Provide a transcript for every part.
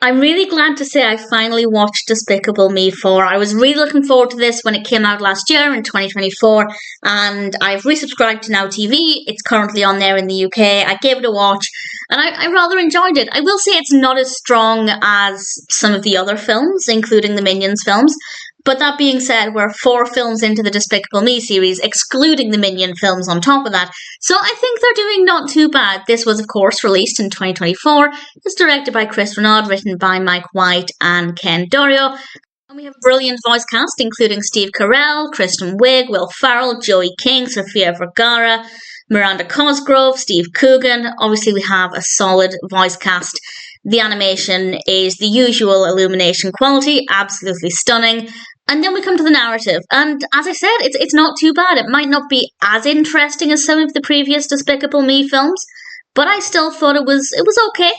I'm really glad to say I finally watched Despicable Me 4. I was really looking forward to this when it came out last year in 2024, and I've resubscribed to Now TV. It's currently on there in the UK. I gave it a watch, and I rather enjoyed it. I will say it's not as strong as some of the other films, including the Minions films. But that being said, we're 4 films into the Despicable Me series, excluding the Minion films on top of that. So I think they're doing not too bad. This was, of course, released in 2024. It's directed by Chris Renaud, written by Mike White and Ken Dorio. And we have a brilliant voice cast, including Steve Carell, Kristen Wiig, Will Ferrell, Joey King, Sofía Vergara, Miranda Cosgrove, Steve Coogan. Obviously, we have a solid voice cast. The animation is the usual Illumination quality, absolutely stunning. And then we come to the narrative, and as I said, it's not too bad. It might not be as interesting as some of the previous Despicable Me films, but I still thought it was okay.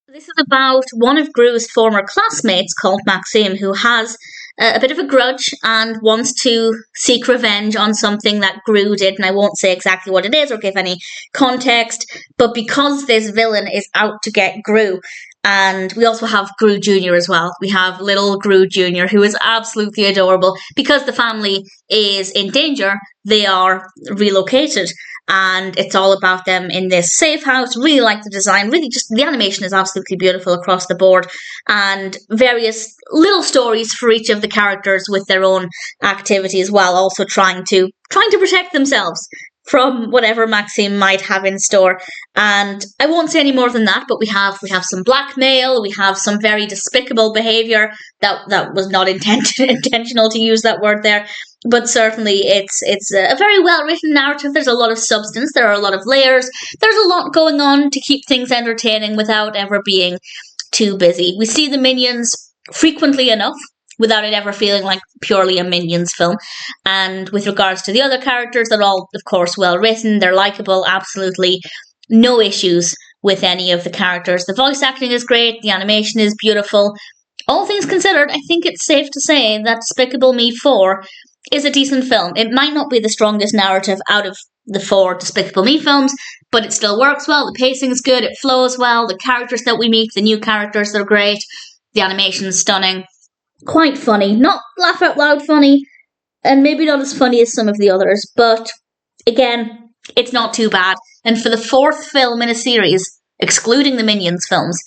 This is about one of Gru's former classmates called Maxime, who has a bit of a grudge and wants to seek revenge on something that Gru did, and I won't say exactly what it is or give any context, but because this villain is out to get Gru, and we also have Gru Jr. as well. We have little Gru Jr., who is absolutely adorable. Because the family is in danger, they are relocated. And it's all about them in this safe house. Really like the design. Really just, the animation is absolutely beautiful across the board. And various little stories for each of the characters with their own activities, while also trying to protect themselves from whatever Maxime might have in store. And I won't say any more than that, but we have some blackmail, we have some very despicable behaviour that was not intentional to use that word there, but certainly it's a very well written narrative. There's a lot of substance, there are a lot of layers, there's a lot going on to keep things entertaining without ever being too busy. We see the Minions frequently enough without it ever feeling like purely a Minions film. And with regards to the other characters, they're all, of course, well written, they're likeable, absolutely no issues with any of the characters. The voice acting is great, the animation is beautiful. All things considered, I think it's safe to say that Despicable Me 4 is a decent film. It might not be the strongest narrative out of the 4 Despicable Me films, but it still works well, the pacing is good, it flows well, the characters that we meet, the new characters, they're great, the animation is stunning. Quite funny, not laugh out loud funny, and maybe not as funny as some of the others, but again, it's not too bad. And for the 4th film in a series, excluding the Minions films,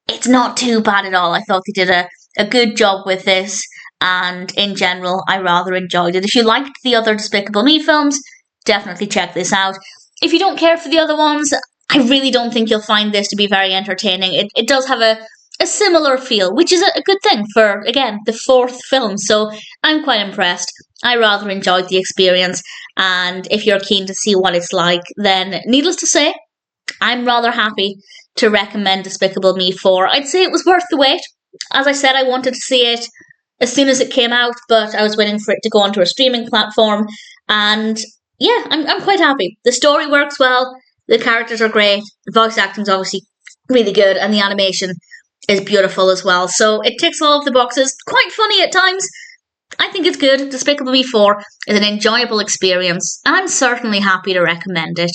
it's not too bad at all. I thought they did a good job with this, and in general, I rather enjoyed it. If you liked the other Despicable Me films, definitely check this out. If you don't care for the other ones, I really don't think you'll find this to be very entertaining. It does have a similar feel, which is a good thing for, again, the 4th film, so I'm quite impressed. I rather enjoyed the experience, and if you're keen to see what it's like, then needless to say, I'm rather happy to recommend Despicable Me 4. I'd say it was worth the wait. As I said, I wanted to see it as soon as it came out, but I was waiting for it to go onto a streaming platform, and yeah, I'm quite happy. The story works well, the characters are great, the voice acting's obviously really good, and the animation is beautiful as well. So it ticks all of the boxes. Quite funny at times. I think it's good. Despicable Me 4 is an enjoyable experience, and I'm certainly happy to recommend it.